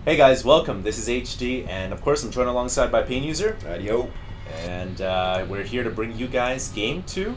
Hey guys, welcome. This is HD, and of course I'm joined alongside by Pain User. Radio. And we're here to bring you guys Game 2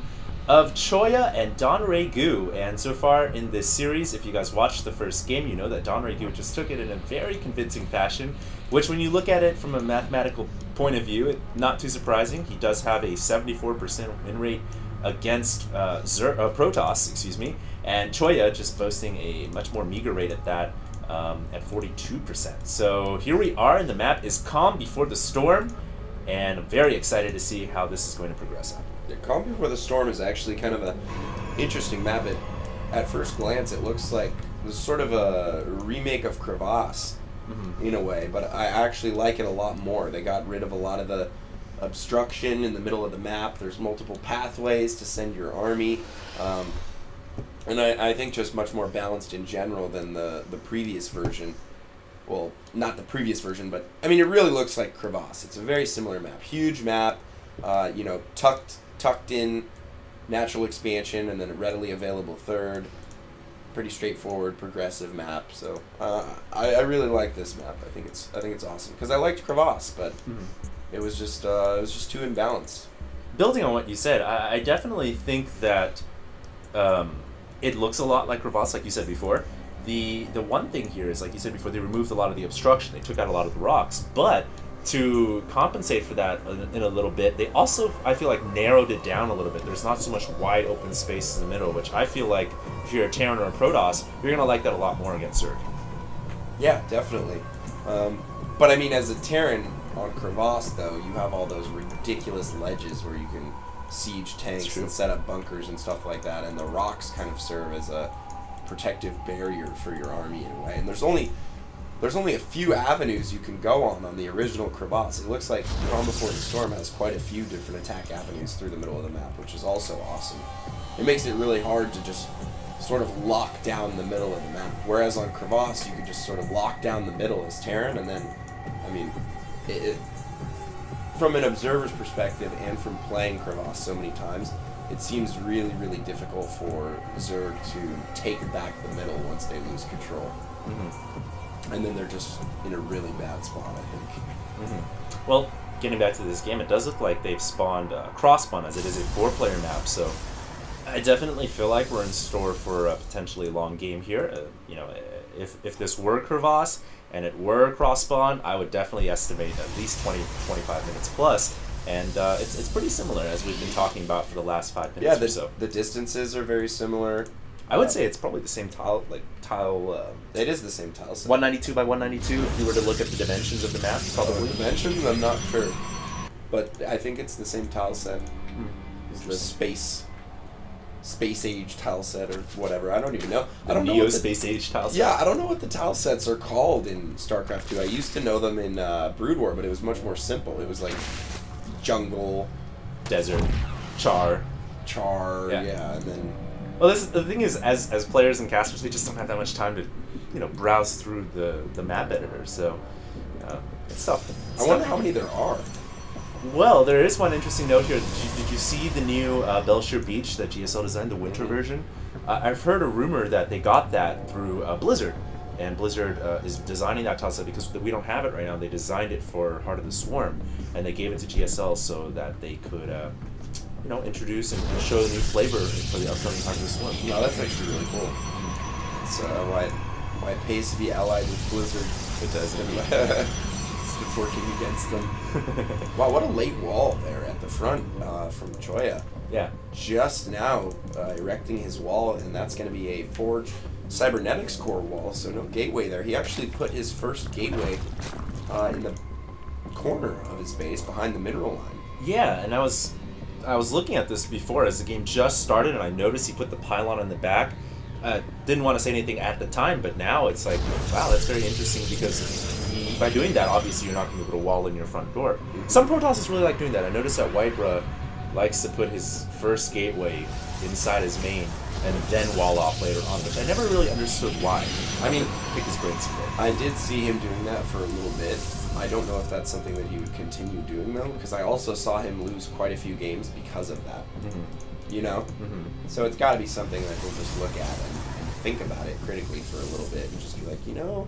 of Choya and DongRaeGu. And so far in this series, if you guys watched the first game, you know that DongRaeGu just took it in a very convincing fashion, which when you look at it from a mathematical point of view, not too surprising. He does have a 74% win rate against Protoss, excuse me, and Choya just boasting a much more meager rate at that. At 42%. So here we are, and the map is Calm Before the Storm, and I'm very excited to see how this is going to progress out. Yeah, Calm Before the Storm is actually kind of an interesting map. At first glance, it looks like it's sort of a remake of Crevasse in a way, but I actually like it a lot more. They got rid of a lot of the obstruction in the middle of the map. There's multiple pathways to send your army. And I think just much more balanced in general than the previous version. Well, not the previous version, but I mean, it really looks like Crevasse. It's a very similar map. Huge map, you know, tucked in natural expansion and then a readily available third. Pretty straightforward, progressive map. So I really like this map. I think it's awesome because I liked Crevasse, but it was just too imbalanced. Building on what you said, I definitely think that. It looks a lot like Crevasse, like you said before. The one thing here is, like you said before, they removed a lot of the obstruction. They took out a lot of the rocks. But to compensate for that in a little bit, they also, I feel like, narrowed it down a little bit. There's not so much wide open space in the middle, which I feel like if you're a Terran or a Protoss, you're going to like that a lot more against Zerg. Yeah, definitely. But I mean, as a Terran on Crevasse, though, you have all those ridiculous ledges where you can siege tanks and set up bunkers and stuff like that, and the rocks kind of serve as a protective barrier for your army in a way. And there's only a few avenues you can go on the original Crevasse. It looks like Calm Before the Storm has quite a few different attack avenues through the middle of the map, which is also awesome. It makes it really hard to just sort of lock down the middle of the map. Whereas on Crevasse, you could just sort of lock down the middle as Terran, and then, I mean, from an observer's perspective and from playing Crevasse so many times, it seems really, really difficult for Zerg to take back the middle once they lose control. And then they're just in a really bad spot, I think. Well, getting back to this game, it does look like they've spawned cross-spawn, as it is a 4-player map, so I definitely feel like we're in store for a potentially long game here. You know, if this were Crevasse and it were cross-spawn, I would definitely estimate at least 20-25 minutes plus. And it's pretty similar, as we've been talking about for the last 5 minutes or so. The distances are very similar. I would say it's probably the same tile, it is the same tile set. 192 by 192, if you were to look at the dimensions of the map, probably. Dimensions? I'm not sure. But I think it's the same tile set. It's the space age tile set or whatever. I don't even know. I don't know Neo space age tile set. Yeah, I don't know what the tile sets are called in StarCraft 2. I used to know them in Brood War, but it was much more simple. It was like jungle, desert, char, yeah, and then. Well, the thing is, as players and casters, we just don't have that much time to, you know, browse through the map editor. So it's tough. I wonder how many there are. Well, there is one interesting note here. Did you see the new Belshire Beach that GSL designed, the winter version? I've heard a rumor that they got that through Blizzard, and Blizzard is designing that tile set because we don't have it right now. They designed it for Heart of the Swarm, and they gave it to GSL so that they could, you know, introduce and show a new flavor for the upcoming Heart of the Swarm. No, that's actually really cool. It's why it pays to be allied with Blizzard. It does. Working against them. Wow, what a late wall there at the front from Choya. Yeah. Just now erecting his wall, and that's going to be a forged cybernetics core wall, so no gateway there. He actually put his first gateway in the corner of his base behind the mineral line. Yeah, and I was looking at this before as the game just started, and I noticed he put the pylon in the back. Didn't want to say anything at the time, but now it's like, wow, that's very interesting because by doing that, obviously you're not going to be able to wall in your front door. Some Protosses really like doing that. I noticed that Whitebra likes to put his first gateway inside his main and then wall off later on, which I never really understood why. I mean, pick his brains for it. I did see him doing that for a little bit. I don't know if that's something that he would continue doing, though, because I also saw him lose quite a few games because of that. You know? So it's got to be something that he'll just look at and think about it critically for a little bit and just be like, you know,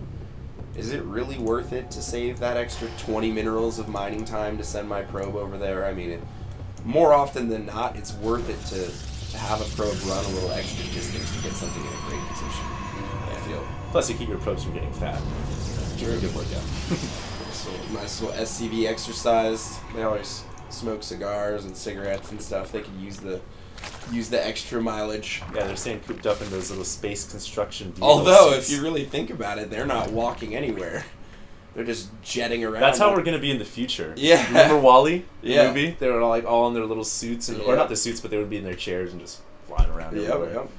is it really worth it to save that extra 20 minerals of mining time to send my probe over there? I mean, more often than not, it's worth it to have a probe run a little extra distance to get something in a great position, I feel. Plus, you keep your probes from getting fat. Very good workout. So nice little SCV exercise. They always smoke cigars and cigarettes and stuff. They could use the extra mileage. Yeah, they're staying cooped up in those little space construction vehicles. Although, if you really think about it, they're not walking anywhere. They're just jetting around. That's how we're going to be in the future. Yeah. Remember WALL-E, the Yeah. movie? They were like all in their little suits, and, or not the suits, but they would be in their chairs and just flying around everywhere. Yep.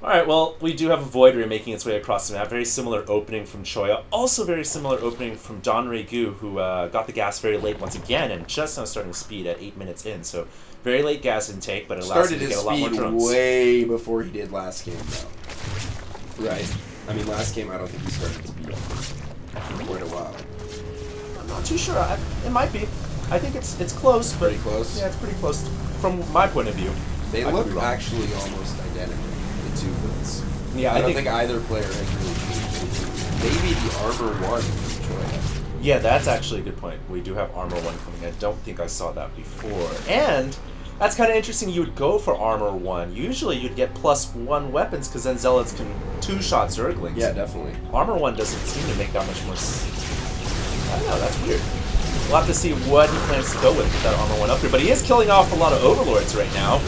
All right, well, we do have a Void Ray making its way across the map. Very similar opening from Choya. Also very similar opening from DongRaeGu, who got the gas very late once again and just now starting speed at 8 minutes in. So very late gas intake, but it allows him to get a lot more drones. Way before he did last game, though. Right. I mean, last game I don't think he started speed for quite a while. I'm not too sure. It might be. I think it's close, but pretty close. Yeah, it's pretty close from my point of view. They look actually almost identical. Two builds. Yeah, I don't think either player has really changed. Maybe the Armor 1 Choya. Yeah, that's actually a good point. We do have Armor 1 coming. I don't think I saw that before. And that's kind of interesting. You would go for Armor 1. Usually you'd get +1 weapons because then Zealots can two-shot Zerglings. Yeah, definitely. Armor 1 doesn't seem to make that much more I don't know, that's weird. We'll have to see what he plans to go with that Armor 1 upgrade. But he is killing off a lot of Overlords right now.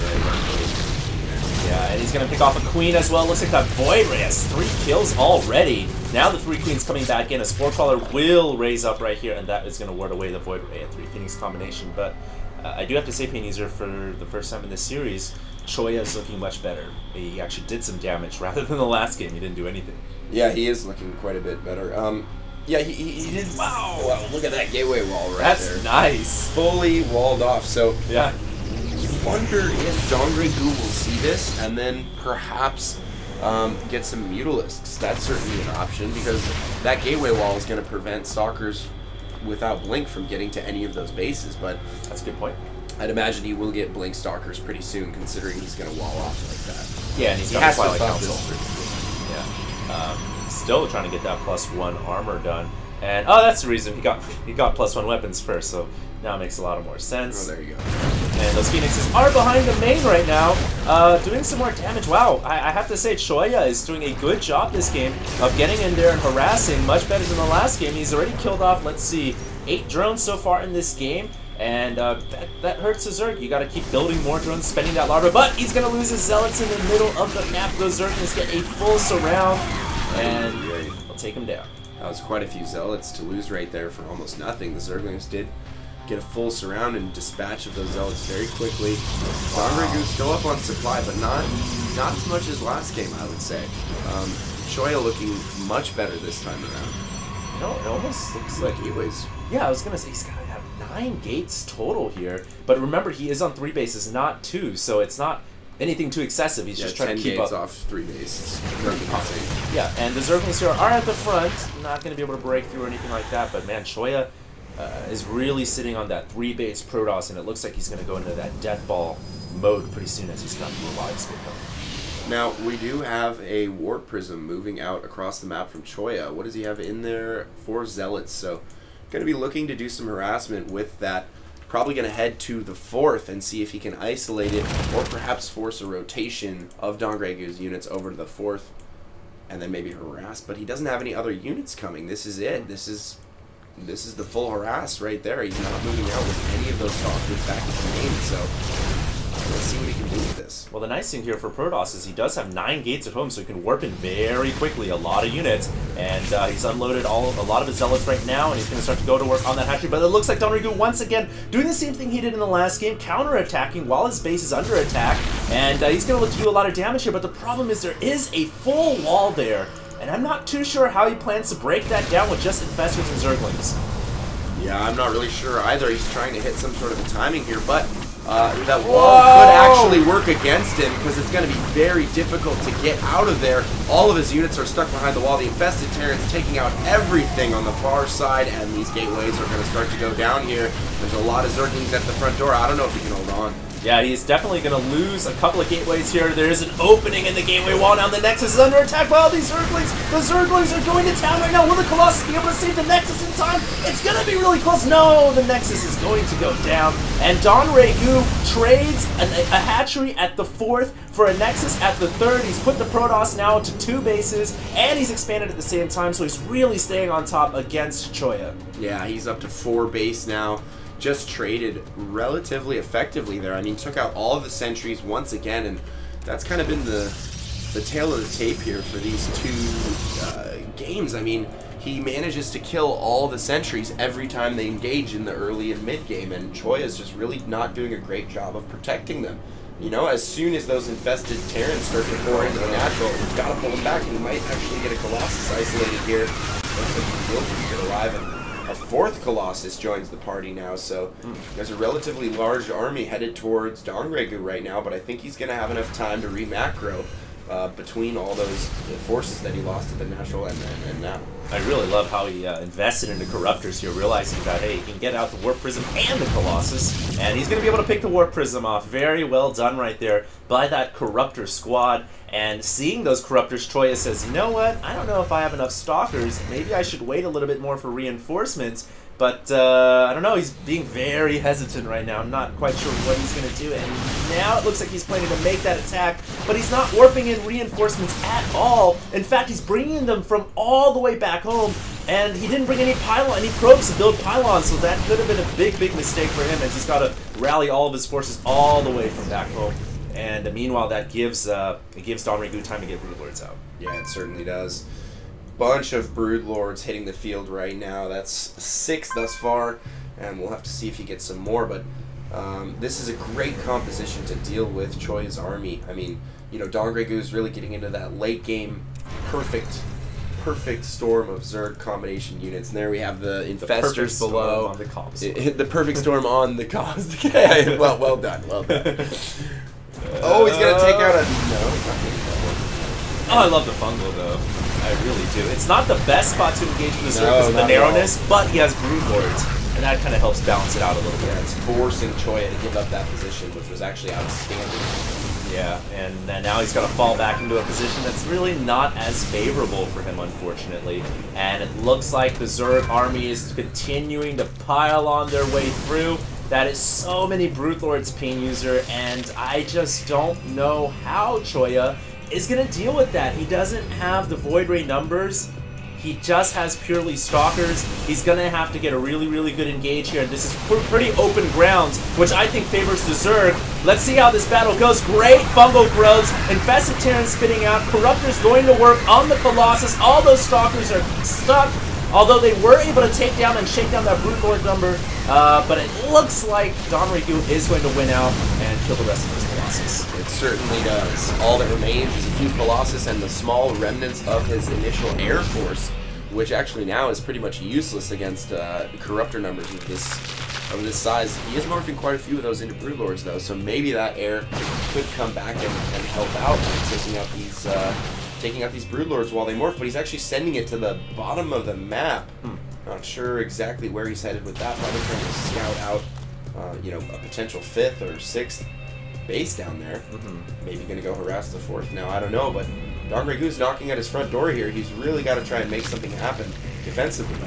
Yeah, and he's going to pick off a Queen as well. Looks like that Void Ray has 3 kills already. Now the 3 Queens coming back in. A Spore Crawler will raise up right here, and that is going to ward away the Void Ray. A 3 Phoenix combination. But I do have to say, User, for the first time in this series, Choya is looking much better. He actually did some damage rather than the last game. He didn't do anything. Yeah, he is looking quite a bit better. Yeah, he did. Wow, look at that gateway wall right there. That's nice. Fully walled off. So yeah. I wonder if DongRaeGu will see this and then perhaps get some Mutalisks. That's certainly an option because that gateway wall is going to prevent Stalkers without Blink from getting to any of those bases. But that's a good point. I'd imagine he will get Blink Stalkers pretty soon, considering he's going to wall off like that. Yeah, and he has got to Twilight Council. Yeah, still trying to get that +1 armor done. And that's the reason he got +1 weapons first. So now it makes a lot more sense. Oh, there you go. And those Phoenixes are behind the main right now, doing some more damage. Wow, I have to say, Choya is doing a good job this game of getting in there and harassing, much better than the last game. He's already killed off, let's see, 8 drones so far in this game, and that hurts his Zerg. You got to keep building more drones, spending that larva, but he's going to lose his Zealots in the middle of the map. Those Zerglings get a full surround, and they'll take him down. That was quite a few Zealots to lose right there for almost nothing. The Zerglings did get a full surround and dispatch of those Zealots very quickly. DongRaeGu still up on supply, but not as much as last game, I would say. Choya looking much better this time around. No, it almost looks like he was. Yeah, I was gonna say he's gotta have 9 gates total here. But remember, he is on 3 bases, not 2, so it's not anything too excessive. He's just trying to keep gates up. off 3 bases. Yeah, and the Zerglings here are at the front, not gonna be able to break through or anything like that. But man, Choya is really sitting on that 3-base Protoss, and it looks like he's going to go into that Death Ball mode pretty soon as he's got the Wide Spit going. Now, we do have a Warp Prism moving out across the map from Choya. What does he have in there? 4 Zealots, so going to be looking to do some harassment with that. Probably going to head to the 4th and see if he can isolate it, or perhaps force a rotation of DongRaeGu's units over to the 4th, and then maybe harass. But he doesn't have any other units coming. This is it. This is the full harass right there. He's not moving out with any of those Stalkers back into the main, so let's see what he can do with this. Well, the nice thing here for Protoss is he does have 9 gates at home, so he can warp in very quickly, a lot of units, and he's unloaded a lot of his Zealots right now, and he's going to start to go to work on that hatchery, but it looks like DongRaeGu once again doing the same thing he did in the last game, counter-attacking while his base is under attack, and he's going to look to do a lot of damage here, but the problem is there is a full wall there, and I'm not too sure how he plans to break that down with just Infestors and Zerglings. Yeah, I'm not really sure either. He's trying to hit some sort of a timing here, but that wall could actually work against him because it's going to be very difficult to get out of there. All of his units are stuck behind the wall. The Infested Terrans taking out everything on the far side, and these gateways are going to start to go down here. There's a lot of Zerglings at the front door. I don't know if he can hold on. Yeah, he's definitely going to lose a couple of gateways here. There is an opening in the gateway wall. Now the Nexus is under attack by all these Zerglings. The Zerglings are going to town right now. Will the Colossus be able to save the Nexus in time? It's going to be really close. No, the Nexus is going to go down. And DongRaeGu trades a hatchery at the 4th for a Nexus at the 3rd. He's put the Protoss now to 2 bases, and he's expanded at the same time, so he's really staying on top against Choya. Yeah, he's up to 4 base now. Just traded relatively effectively there. I mean, took out all of the sentries once again, and that's kind of been the tail of the tape here for these 2 games. I mean, he manages to kill all the sentries every time they engage in the early and mid game, and Choya's just really not doing a great job of protecting them. You know, as soon as those infested Terrans start to pour into the natural, he's got to pull them back, and he might actually get a Colossus isolated here. Looks like he will get alive, and a 4th Colossus joins the party now, so there's a relatively large army headed towards DongRaeGu right now, but I think he's going to have enough time to re-macro between all those forces that he lost at the natural and now. I really love how he invested into Corruptors here, realizing that, hey, he can get out the Warp Prism and the Colossus, and he's going to be able to pick the Warp Prism off. Very well done right there by that Corruptor squad. And seeing those Corruptors, Choya says, you know what, I don't know if I have enough Stalkers. Maybe I should wait a little bit more for reinforcements. But, I don't know, he's being very hesitant right now. I'm not quite sure what he's going to do. And now it looks like he's planning to make that attack, but he's not warping in reinforcements at all. In fact, he's bringing them from all the way back home, and he didn't bring any probes to build pylons, so that could have been a big, big mistake for him, as he's got to rally all of his forces all the way from back home. And meanwhile, that gives DongRaeGu time to get Broodlords out. Yeah, it certainly does. Bunch of Broodlords hitting the field right now. That's 6 thus far, and we'll have to see if he gets some more. But this is a great composition to deal with Choya's army. I mean, you know, DongRaeGu is really getting into that late game perfect storm of Zerg combination units. And there we have the Infestors below. On the comms. The perfect storm on the comms. Okay, well done, well done. Oh, he's gonna take out a Oh, I love the fungal though. I really do. It's not the best spot to engage with the Zerg because of the narrowness, but he has Broodlords, and that kind of helps balance it out a little bit. Yeah, it's forcing Choya to give up that position, which was actually outstanding. Yeah, and then now he's got to fall back into a position that's really not as favorable for him, unfortunately. And it looks like the Zerg army is continuing to pile on their way through. That is so many Broodlords, Pain User, and I just don't know how Choya is going to deal with that. He doesn't have the Void Ray numbers. He just has purely Stalkers. He's going to have to get a really, really good engage here. This is pretty open grounds, which I think favors the Zerg. Let's see how this battle goes. Great fungal growths. Infested Terran spitting out. Corruptor's going to work on the Colossus. All those Stalkers are stuck. Although they were able to take down and shake down that Broodlord number. But it looks like DongRaeGu is going to win out and kill the rest of those Colossus. It certainly does. All that remains is a few Colossus and the small remnants of his initial Air Force, which actually now is pretty much useless against Corruptor numbers of this size. He is morphing quite a few of those into Broodlords though, so maybe that air could come back and help out in taking out these Broodlords while they morph, but he's actually sending it to the bottom of the map. Not sure exactly where he's headed with that. Probably trying to scout out, you know, a potential 5th or 6th base down there. Maybe going to go harass the 4th now. I don't know, but DongRaeGu's knocking at his front door here. He's really got to try and make something happen defensively.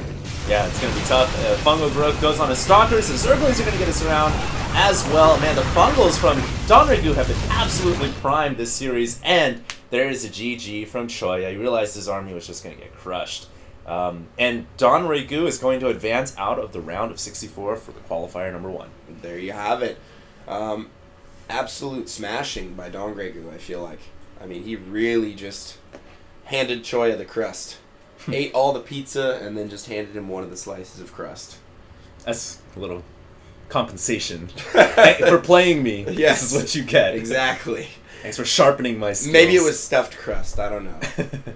Yeah, it's going to be tough. Fungal growth goes on his Stalkers. The Zerglings are going to get us around as well. Man, the Fungals from DongRaeGu have been absolutely primed this series, and there is a GG from Choya. He realized his army was just going to get crushed. And DongRaeGu is going to advance out of the round of 64 for the qualifier number 1. There you have it. Absolute smashing by DongRaeGu, I feel like. I mean, he really just handed Choya the crust. Ate all the pizza and then just handed him one of the slices of crust. That's a little compensation for playing me. Yes. This is what you get. Exactly. Thanks for sharpening my skills. Maybe it was stuffed crust. I don't know.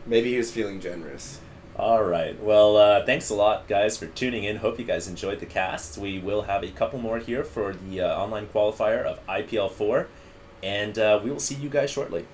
Maybe he was feeling generous. All right. Well, thanks a lot, guys, for tuning in. Hope you guys enjoyed the cast. We will have a couple more here for the online qualifier of IPL4, and we will see you guys shortly.